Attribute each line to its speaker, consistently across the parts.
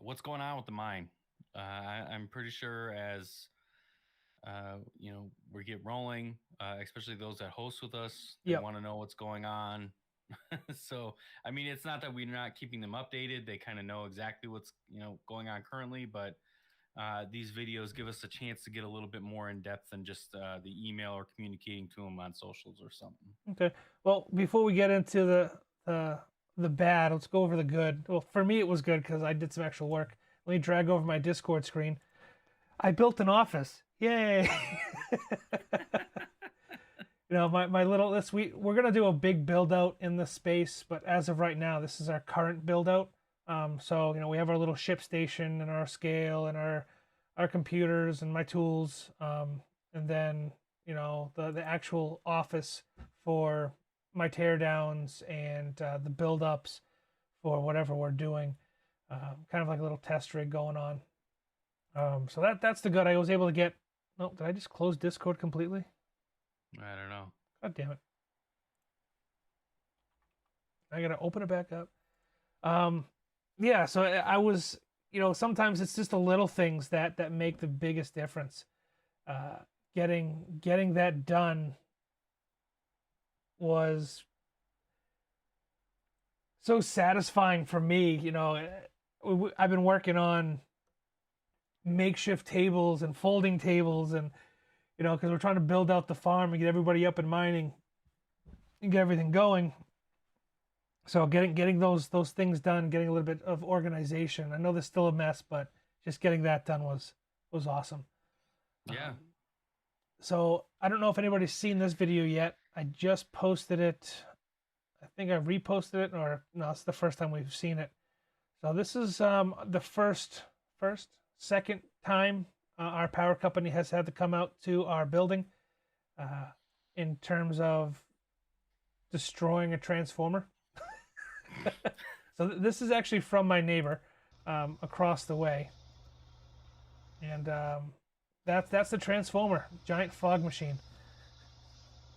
Speaker 1: what's going on with the mine. I'm pretty sure as we get rolling, especially those that host with us, they
Speaker 2: Yep.
Speaker 1: want to know what's going on. So, I mean, it's not that we're not keeping them updated. They kind of know exactly what's going on currently, but these videos give us a chance to get a little bit more in depth than just the email or communicating to them on socials or something.
Speaker 2: Okay. Well, before we get into the bad, let's go over the good. Well, for me, it was good because I did some actual work. Let me drag over my Discord screen. I built an office. Yay! My little this week we're gonna do a big build out in the space, but as of right now, this is our current build out. So we have our little ship station and our scale and our computers and my tools, and then the actual office for my teardowns and the build ups for whatever we're doing. Kind of like a little test rig going on. So that's the good. I was able to get. No, did I just close Discord completely?
Speaker 1: I don't know.
Speaker 2: God damn it! I gotta open it back up. Um, yeah. So I was, sometimes it's just the little things that make the biggest difference. Uh, getting that done was so satisfying for me. I've been working on makeshift tables and folding tables, and because we're trying to build out the farm and get everybody up and mining and get everything going. So getting those things done, getting a little bit of organization. I know there's still a mess, but just getting that done was awesome.
Speaker 1: Yeah.
Speaker 2: So I don't know if anybody's seen this video yet. I just posted it. I think I reposted it, or no, it's the first time we've seen it. So this is the second time our power company has had to come out to our building uh, in terms of destroying a transformer. So this is actually from my neighbor across the way, and that's the transformer, giant fog machine.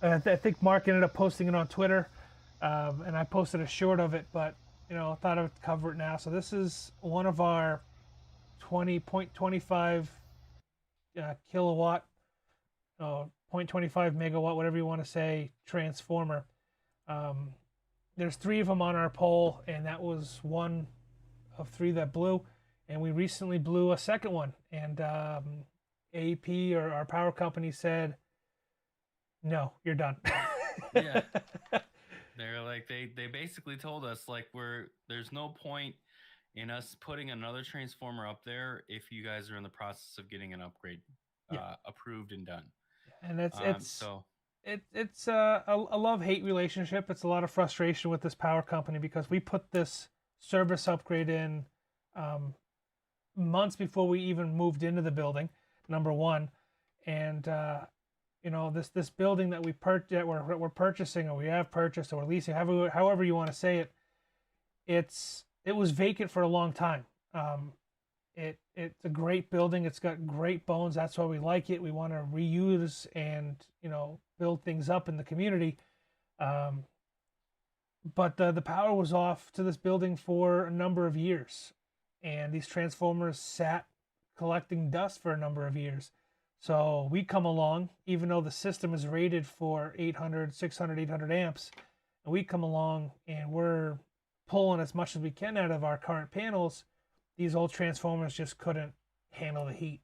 Speaker 2: I think Mark ended up posting it on Twitter, and I posted a short of it, but thought I would cover it now. So this is one of our 20.25 kilowatt, 0.25 megawatt, whatever you want to say, transformer. Um, there's three of them on our pole, and that was one of three that blew. And we recently blew a second one, and AP or our power company said, "No, you're done."
Speaker 1: Yeah. They're like they basically told us like there's no point in us putting another transformer up there if you guys are in the process of getting an upgrade
Speaker 2: Yeah,
Speaker 1: approved and done.
Speaker 2: and
Speaker 1: So
Speaker 2: it's a love-hate relationship. It's a lot of frustration with this power company because we put this service upgrade in um, months before we even moved into the building. Number one, and this building that we're purchasing, or we have purchased, or leasing, however you want to say it, it was vacant for a long time. It's a great building. It's got great bones. That's why we like it. We want to reuse and build things up in the community. Um, but the power was off to this building for a number of years, and these transformers sat collecting dust for a number of years. So we come along, even though the system is rated for 800, 600, 800 amps, and we come along and we're pulling as much as we can out of our current panels. These old transformers just couldn't handle the heat.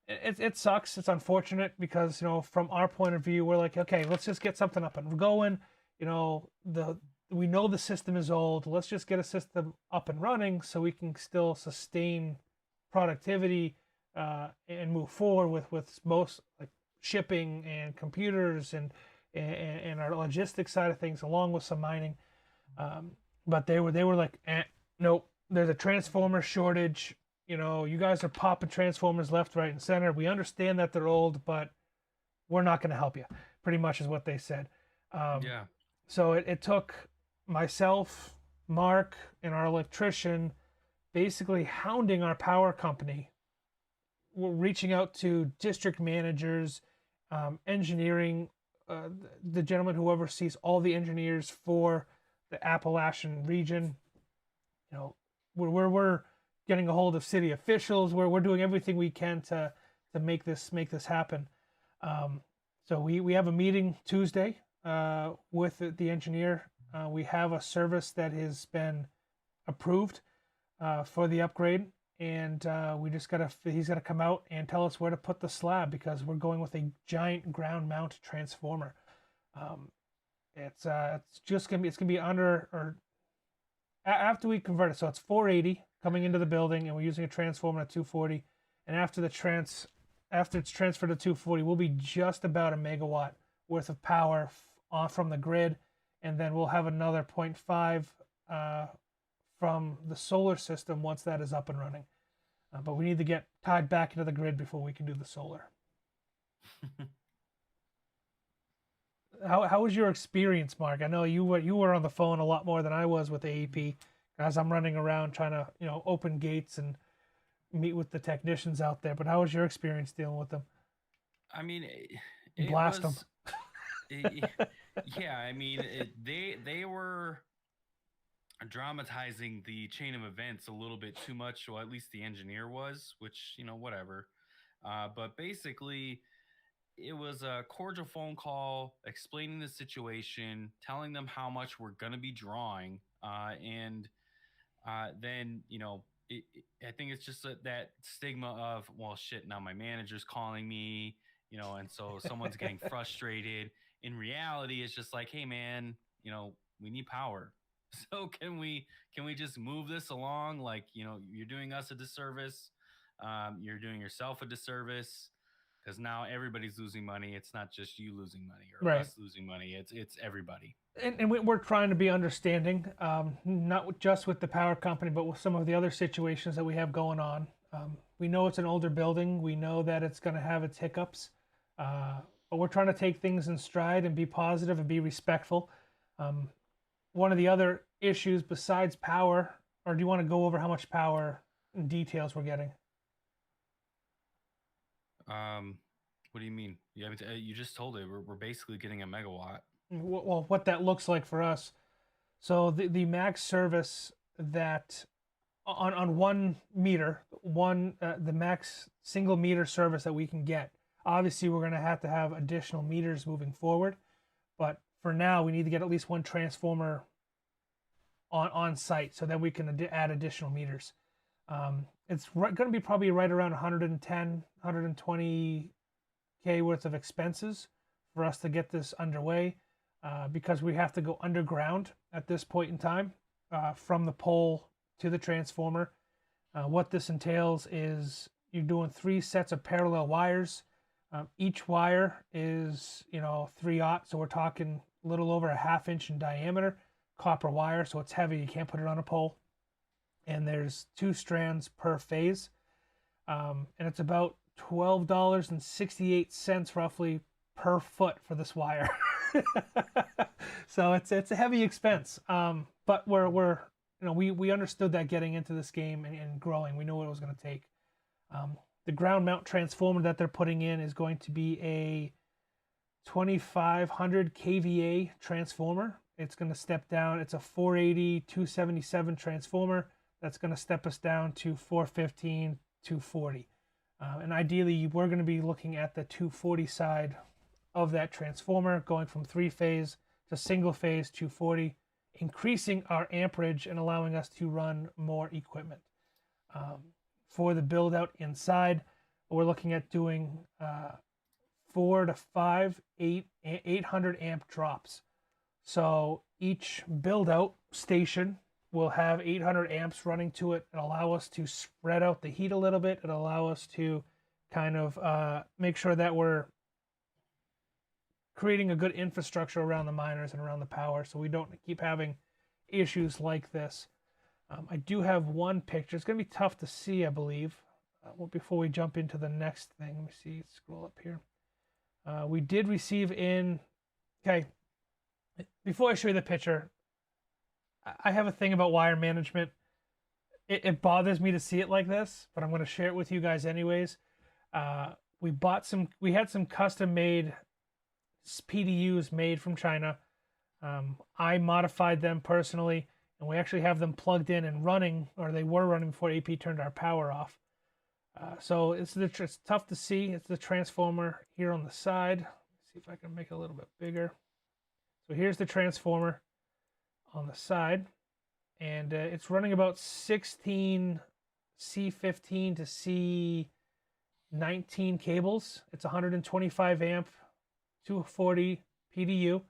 Speaker 2: It sucks. It's unfortunate because from our point of view, we're like, okay, let's just get something up and going. We know the system is old. Let's just get a system up and running so we can still sustain productivity and move forward with most like shipping and computers and our logistics side of things, along with some mining. But they were like, nope. There's a transformer shortage. You guys are popping transformers left, right, and center. We understand that they're old, but we're not going to help you. Pretty much is what they said. Um,
Speaker 1: yeah.
Speaker 2: so it took myself, Mark, and our electrician basically hounding our power company. We're reaching out to district managers, engineering, the gentleman who oversees all the engineers for the Appalachian region. We're getting a hold of city officials. We're doing everything we can to make this happen. So we have a meeting Tuesday with the engineer. We have a service that has been approved for the upgrade, and he's gotta come out and tell us where to put the slab, because we're going with a giant ground mount transformer. It's gonna be under, or after we convert it, so it's 480 coming into the building, and we're using a transformer at 240, and after it's transferred to 240, we'll be just about a megawatt worth of power off from the grid, and then we'll have another 0.5 from the solar system once that is up and running. But we need to get tied back into the grid before we can do the solar. How was your experience, Mark? I know you were on the phone a lot more than I was with AEP, as I'm running around trying to open gates and meet with the technicians out there. But how was your experience dealing with them?
Speaker 1: I mean,
Speaker 2: blast them.
Speaker 1: Yeah, I mean, they were dramatizing the chain of events a little bit too much, or at least the engineer was, which whatever. But basically, it was a cordial phone call explaining the situation, telling them how much we're going to be drawing, and then I think it's just that stigma of, well, shit, now my manager's calling me, and so someone's getting frustrated. In reality, it's just like, hey man, we need power. So can we just move this along? Like, you're doing us a disservice. You're doing yourself a disservice, because now everybody's losing money. It's not just you losing money or
Speaker 2: right.
Speaker 1: us losing money. It's everybody.
Speaker 2: And we're trying to be understanding, not just with the power company, but with some of the other situations that we have going on. We know it's an older building. We know that it's going to have its hiccups, but we're trying to take things in stride and be positive and be respectful. One of the other issues besides power, or do you want to go over how much power and details we're getting?
Speaker 1: What do you mean? You just told it. We're basically getting a megawatt.
Speaker 2: Well, what that looks like for us. So the max service that on 1 meter, the max single meter service that we can get. Obviously, we're going to have additional meters moving forward, but for now, we need to get at least 1 transformer on site, so that we can add additional meters. It's going to be probably right around 110, 120K worth of expenses for us to get this underway, because we have to go underground at this point in time, from the pole to the transformer. What this entails is you're doing 3 sets of parallel wires. Each wire is 3/0, so we're talking a little over a 1/2 inch in diameter, copper wire, so it's heavy. You can't put it on a pole. And there's 2 strands per phase, and it's about $12.68 roughly per foot for this wire. So it's a heavy expense, but we understood that getting into this game and growing, we knew what it was going to take. The ground mount transformer that they're putting in is going to be a 2500 kVA transformer. It's going to step down. It's a 480 277 transformer that's going to step us down to 415 240, and ideally we're going to be looking at the 240 side of that transformer, going from 3-phase to single phase 240, increasing our amperage and allowing us to run more equipment. For the build out inside, we're looking at doing 4 to 5 800 amp drops. So each build out station will have 800 amps running to it and allow us to spread out the heat a little bit and allow us to kind of make sure that we're creating a good infrastructure around the miners and around the power, so we don't keep having issues like this. I do have one picture. It's going to be tough to see, I believe. Before we jump into the next thing, let me see, scroll up here. We did receive in, okay, before I show you the picture, I have a thing about wire management. It bothers me to see it like this, but I'm going to share it with you guys anyways. We had some custom made PDUs made from China. I modified them personally, and we actually have them plugged in and running, or they were running before AP turned our power off. So it's tough to see. It's the transformer here on the side. Let's see if I can make it a little bit bigger. So here's the transformer on the side, and it's running about 16 C15 to C19 cables. It's 125 amp, 240 PDU,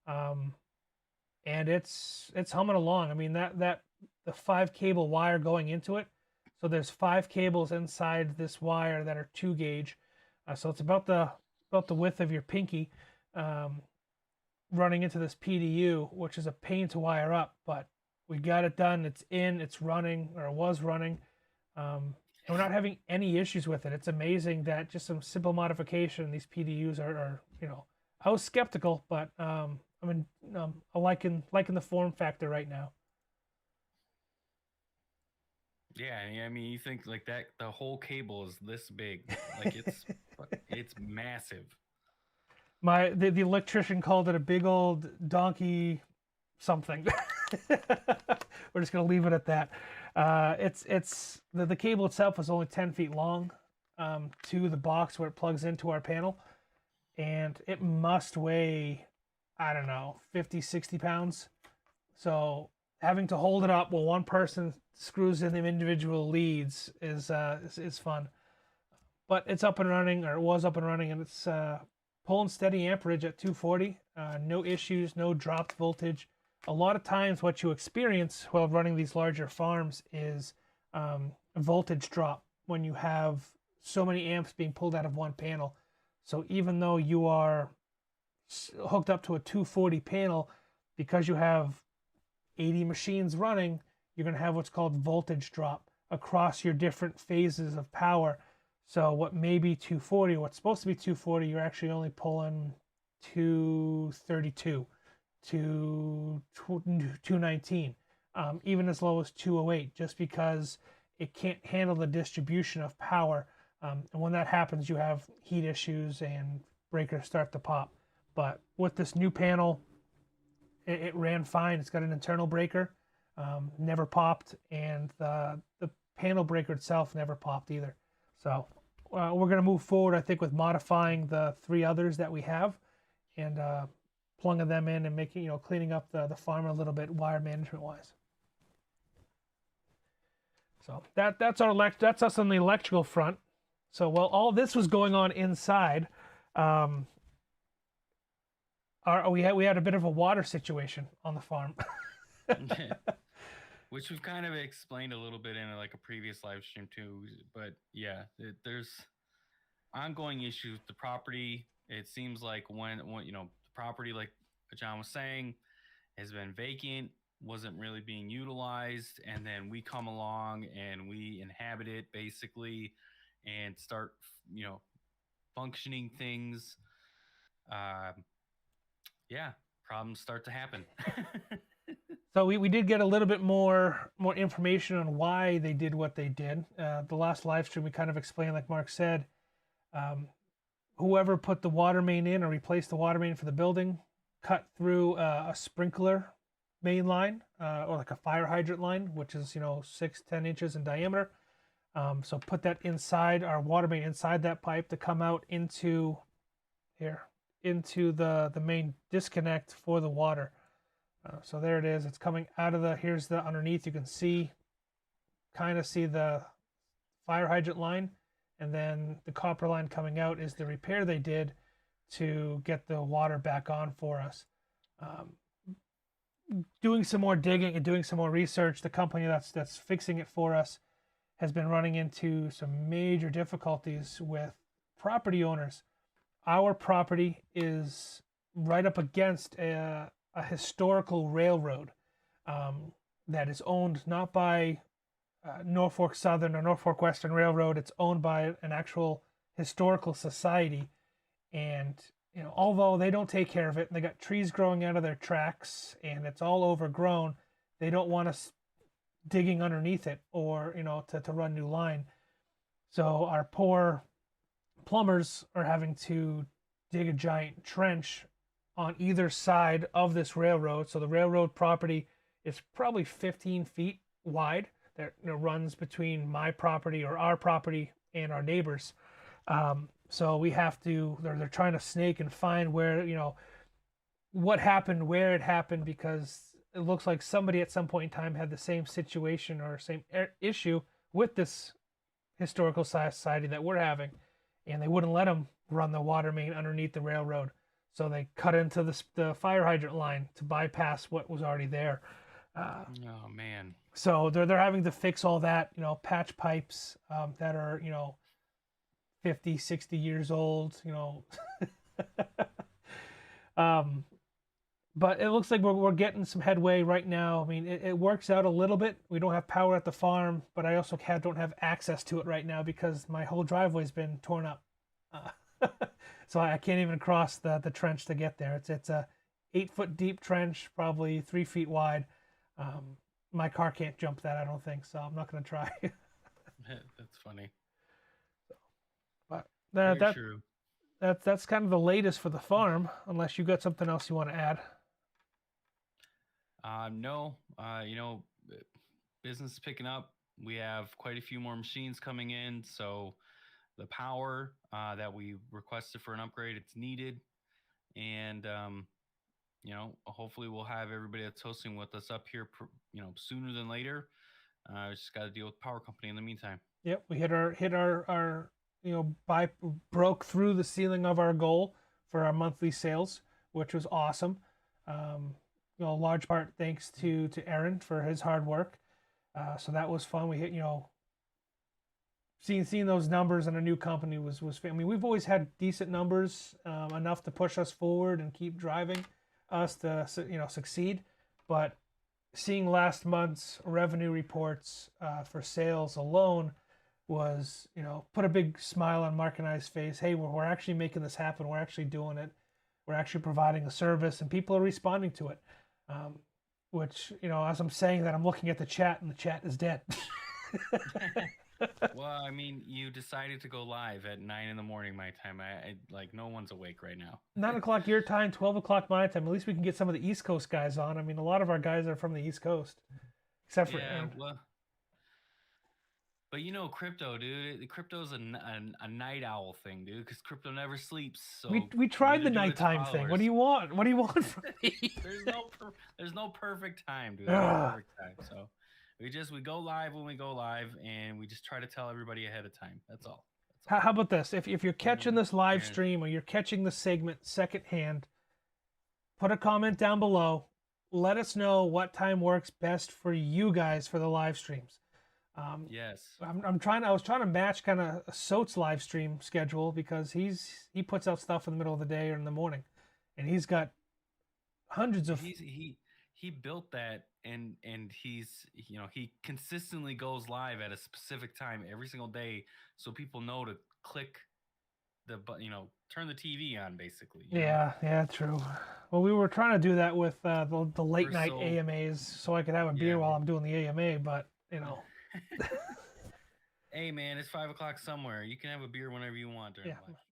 Speaker 2: and it's humming along. I mean, the 5 cable wire going into it. So there's 5 cables inside this wire that are 2 gauge. So it's about the width of your pinky, running into this PDU, which is a pain to wire up, but we got it done. It's in, it's running, or it was running. And we're not having any issues with it. It's amazing that just some simple modification, these PDUs are I was skeptical, but I'm liking the form factor right now.
Speaker 1: Yeah, I mean, you think like that the whole cable is this big, like it's massive.
Speaker 2: The electrician called it a big old donkey something. We're just gonna leave it at that. It's the cable itself is only 10 feet long, to the box where it plugs into our panel, and it must weigh, I don't know, 50, 60 pounds. So having to hold it up while one person screws in the individual leads is fun. But it's up and running, or it was up and running, and it's pulling steady amperage at 240. No issues, no dropped voltage. A lot of times what you experience while running these larger farms is voltage drop when you have so many amps being pulled out of one panel. So even though you are hooked up to a 240 panel, because you have 80 machines running, you're going to have what's called voltage drop across your different phases of power. So what may be 240, what's supposed to be 240, you're actually only pulling 232 to 219, even as low as 208, just because it can't handle the distribution of power. And when that happens, you have heat issues and breakers start to pop. But with this new panel, it ran fine. It's got an internal breaker, never popped, and the panel breaker itself never popped either. So we're going to move forward, I think, with modifying the 3 others that we have, and plugging them in and making, cleaning up the farm a little bit wire management wise. So that's us on the electrical front. So while all this was going on inside, we had a bit of a water situation on the farm.
Speaker 1: Which we've kind of explained a little bit in like a previous live stream too. But yeah, there's ongoing issues with the property. It seems like when the property, like John was saying, has been vacant, wasn't really being utilized, and then we come along and we inhabit it basically and start functioning things. Yeah, problems start to happen.
Speaker 2: So we did get a little bit more information on why they did what they did. The last live stream we kind of explained, like Mark said, whoever put the water main in or replaced the water main for the building cut through a sprinkler main line, or like a fire hydrant line, which is 6-10 inches in diameter. So put that inside our water main, inside that pipe, to come out into the main disconnect for the water. So there it is. It's coming out of here's the underneath. You can kind of see the fire hydrant line, and then the copper line coming out is the repair they did to get the water back on for us. Doing some more digging and doing some more research, the company that's fixing it for us has been running into some major difficulties with property owners. Our property is right up against a historical railroad that is owned not by Norfolk Southern or Norfolk Western Railroad. It's owned by an actual historical society, and although they don't take care of it, and they got trees growing out of their tracks, and it's all overgrown, they don't want us digging underneath it or to run new line. So our poor plumbers are having to dig a giant trench on either side of this railroad. So the railroad property It's probably 15 feet wide that runs between my property or our property and our neighbors. So we have to. They're trying to snake and find where what happened, where it happened, because it looks like somebody at some point in time had the same situation or same issue with this historical society that we're having, and they wouldn't let them run the water main underneath the railroad. So they cut into the fire hydrant line to bypass what was already there.
Speaker 1: Oh man.
Speaker 2: So they're having to fix all that, patch pipes that are 50, 60 years old, um, but it looks like we're getting some headway right now. I mean, it works out a little bit. We don't have power at the farm, but I also don't have access to it right now because my whole driveway's been torn up. So I can't even cross the trench to get there. It's a 8-foot deep trench, probably 3 feet wide. My car can't jump that, I don't think, so I'm not going to try.
Speaker 1: That's funny.
Speaker 2: But
Speaker 1: Very true.
Speaker 2: That's kind of the latest for the farm, unless you got something else you want to add.
Speaker 1: No, business is picking up. We have quite a few more machines coming in, so the power that we requested for an upgrade, it's needed, and hopefully we'll have everybody that's hosting with us up here, sooner than later. We just got to deal with the power company in the meantime.
Speaker 2: Yep, we hit our broke through the ceiling of our goal for our monthly sales, which was awesome. Large part thanks to Aaron for his hard work. So that was fun. We hit, seeing those numbers in a new company was I mean, we've always had decent numbers, enough to push us forward and keep driving us to succeed. But seeing last month's revenue reports for sales alone was, put a big smile on Mark and I's face. Hey, we're actually making this happen. We're actually doing it. We're actually providing a service, and people are responding to it. Which, as I'm saying that, I'm looking at the chat, and the chat is dead.
Speaker 1: Well, I mean, you decided to go live at 9 in the morning my time. I like no one's awake right now.
Speaker 2: 9 o'clock your time, 12 o'clock my time. At least we can get some of the East Coast guys on. I mean, a lot of our guys are from the East Coast, except for Aaron.
Speaker 1: Well, but crypto, dude. The crypto's a night owl thing, dude. Because crypto never sleeps. So
Speaker 2: we tried the nighttime thing. What do you want? What do you want from me?
Speaker 1: there's no perfect time, dude. There's no perfect time. So we go live when we go live, and we just try to tell everybody ahead of time. That's all.
Speaker 2: How about this? If you're catching this live stream or you're catching the segment secondhand, put a comment down below. Let us know what time works best for you guys for the live streams.
Speaker 1: Yes.
Speaker 2: I was trying to match kind of a Soat's live stream schedule because he puts out stuff in the middle of the day or in the morning, and he's got hundreds of.
Speaker 1: He built that, and he consistently goes live at a specific time every single day, so people know to click the button, turn the TV on, basically.
Speaker 2: Yeah, true. Well, we were trying to do that with the late night AMAs, so I could have a beer while I'm doing the AMA, but
Speaker 1: Hey man, it's 5 o'clock somewhere. You can have a beer whenever you want during live.